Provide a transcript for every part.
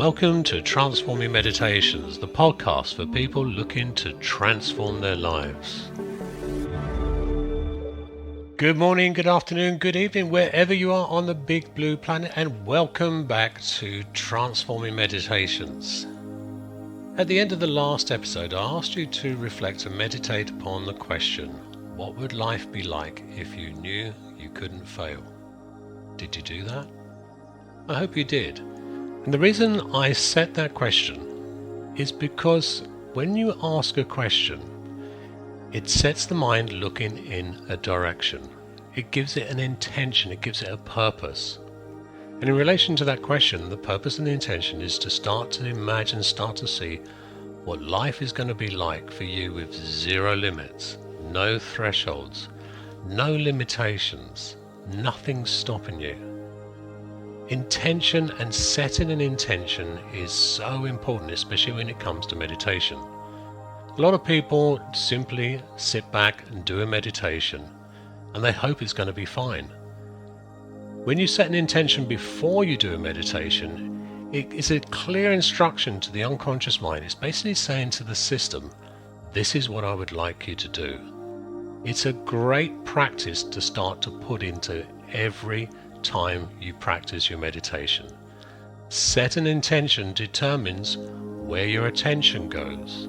Welcome to Trance Forming Meditations, the podcast for people looking to transform their lives. Good morning, good afternoon, good evening, wherever you are on the big blue planet, and welcome back to Trance Forming Meditations. At the end of the last episode, I asked you to reflect and meditate upon the question, what would life be like if you knew you couldn't fail? Did you do that? I hope you did. And the reason I set that question is because when you ask a question, it sets the mind looking in a direction. It gives it an intention, it gives it a purpose. And in relation to that question, the purpose and the intention is to start to imagine, start to see what life is going to be like for you with zero limits, no thresholds, no limitations, nothing stopping you. Intention and setting an intention is so important, especially when it comes to meditation. A lot of people simply sit back and do a meditation and they hope it's going to be fine. When you set an intention before you do a meditation, it is a clear instruction to the unconscious mind. It's basically saying to the system, this is what I would like you to do. It's a great practice to start to put into every time you practice your meditation. Set an intention determines where your attention goes,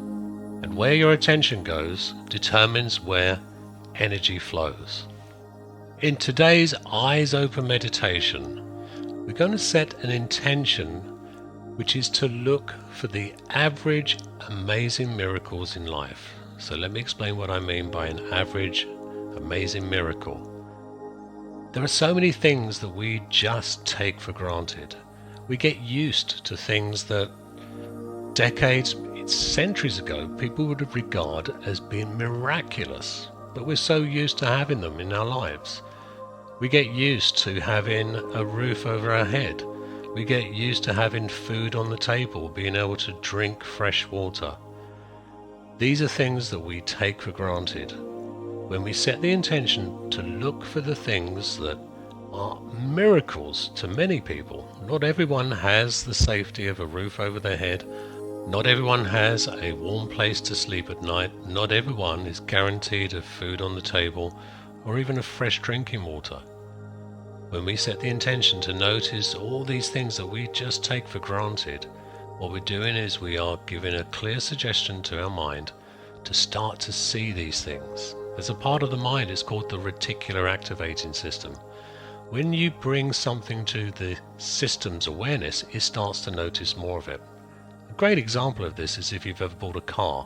and where your attention goes determines where energy flows. In today's eyes open meditation, we're going to set an intention which is to look for the average amazing miracles in life. So let me explain what I mean by an average amazing miracle. There are so many things that we just take for granted. We get used to things that decades, centuries ago, people would have regarded as being miraculous, but we're so used to having them in our lives. We get used to having a roof over our head. We get used to having food on the table, being able to drink fresh water. These are things that we take for granted. When we set the intention to look for the things that are miracles to many people, not everyone has the safety of a roof over their head, not everyone has a warm place to sleep at night, not everyone is guaranteed of food on the table or even of fresh drinking water. When we set the intention to notice all these things that we just take for granted, what we're doing is we are giving a clear suggestion to our mind to start to see these things. There's a part of the mind, it's called the reticular activating system. When you bring something to the system's awareness, it starts to notice more of it. A great example of this is if you've ever bought a car.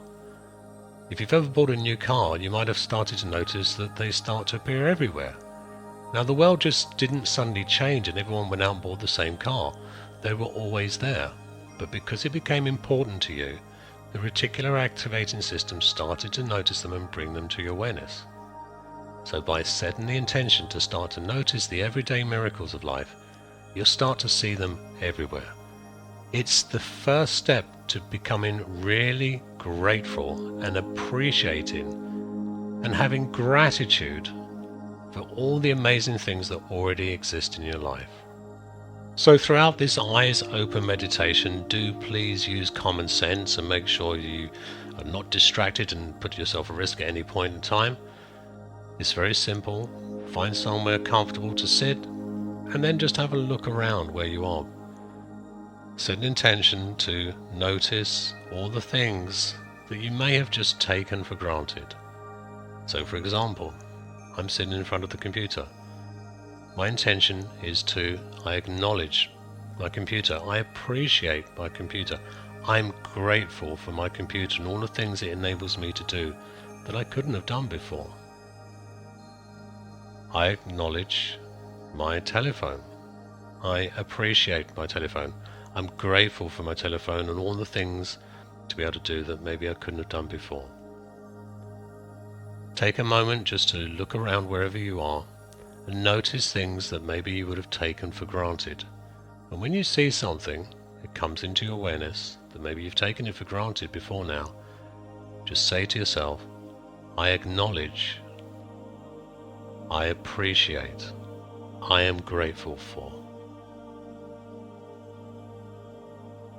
If you've ever bought a new car, you might have started to notice that they start to appear everywhere. Now, the world just didn't suddenly change and everyone went out and bought the same car. They were always there. But because it became important to you, the reticular activating system started to notice them and bring them to your awareness. So by setting the intention to start to notice the everyday miracles of life, you'll start to see them everywhere. It's the first step to becoming really grateful and appreciating and having gratitude for all the amazing things that already exist in your life. So throughout this eyes open meditation, do please use common sense and make sure you are not distracted and put yourself at risk at any point in time. It's very simple. Find somewhere comfortable to sit and then just have a look around where you are. Set an intention to notice all the things that you may have just taken for granted. So for example, I'm sitting in front of the computer. My intention is I acknowledge my computer. I appreciate my computer. I'm grateful for my computer and all the things it enables me to do that I couldn't have done before. I acknowledge my telephone. I appreciate my telephone. I'm grateful for my telephone and all the things to be able to do that maybe I couldn't have done before. Take a moment just to look around wherever you are and notice things that maybe you would have taken for granted. And when you see something, it comes into your awareness that maybe you've taken it for granted before now, just say to yourself, I acknowledge, I appreciate, I am grateful for.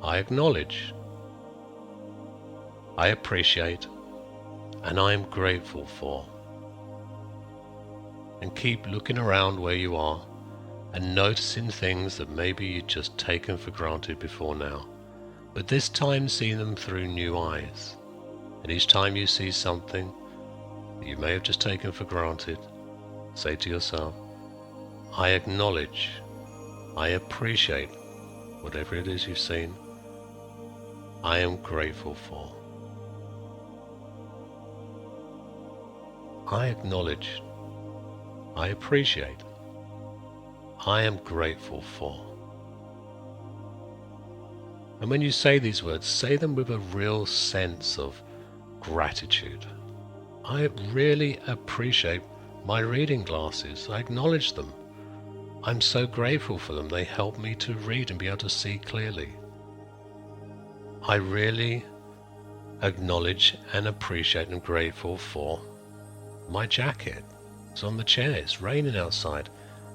I acknowledge, I appreciate, and I am grateful for. And keep looking around where you are and noticing things that maybe you'd just taken for granted before now. But this time see them through new eyes. And each time you see something that you may have just taken for granted, say to yourself, I acknowledge, I appreciate whatever it is you've seen, I am grateful for. I acknowledge, I appreciate, I am grateful for. And when you say these words, say them with a real sense of gratitude. I really appreciate my reading glasses. I acknowledge them. I'm so grateful for them. They help me to read and be able to see clearly. I really acknowledge and appreciate and am grateful for my jacket. It's on the chair. It's raining outside.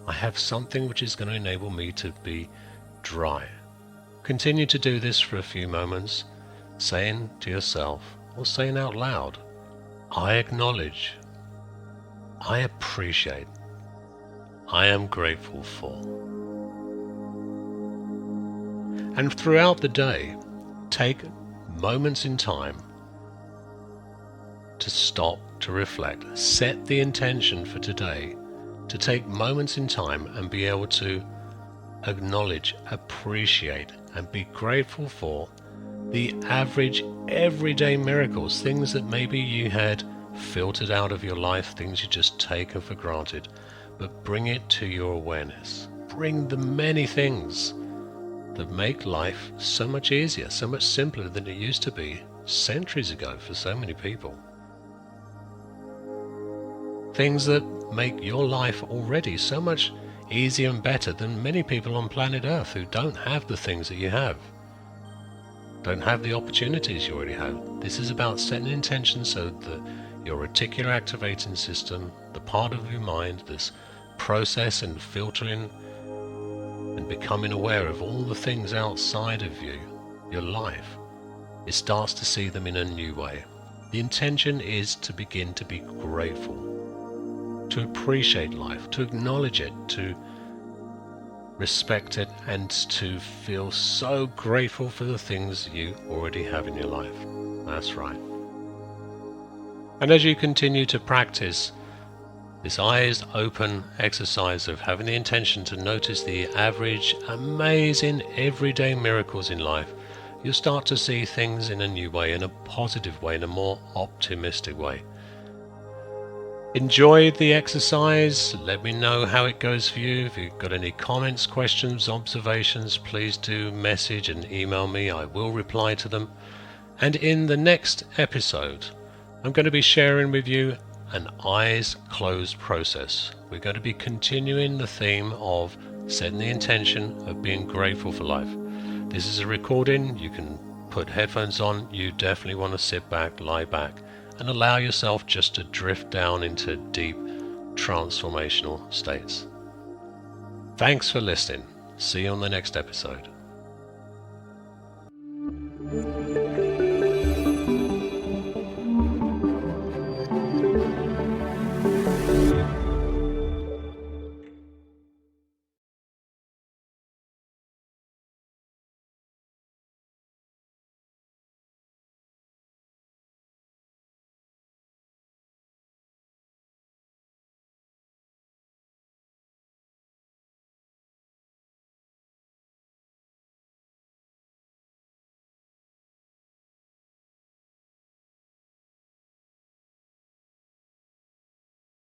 I have something which is going to enable me to be dry. Continue to do this for a few moments, saying to yourself or saying out loud, I acknowledge, I appreciate, I am grateful for. And throughout the day, take moments in time to stop, to reflect. Set the intention for today to take moments in time and be able to acknowledge, appreciate, and be grateful for the average everyday miracles, things that maybe you had filtered out of your life, things you just taken for granted, but bring it to your awareness. Bring the many things that make life so much easier, so much simpler than it used to be centuries ago for so many people. Things that make your life already so much easier and better than many people on planet Earth who don't have the things that you have, don't have the opportunities you already have. This is about setting an intention so that your reticular activating system, the part of your mind, this process and filtering and becoming aware of all the things outside of you, your life, it starts to see them in a new way. The intention is to begin to be grateful, to appreciate life, to acknowledge it, to respect it, and to feel so grateful for the things you already have in your life. That's right. And as you continue to practice this eyes open exercise of having the intention to notice the average, amazing, everyday miracles in life, you'll start to see things in a new way, in a positive way, in a more optimistic way. Enjoy the exercise. Let me know how it goes for you. If you've got any comments, questions, observations, please do message and email me. I will reply to them. And in the next episode, I'm going to be sharing with you an eyes closed process. We're going to be continuing the theme of setting the intention of being grateful for life. This is a recording. You can put headphones on. You definitely want to sit back, lie back, and allow yourself just to drift down into deep transformational states. Thanks for listening. See you on the next episode.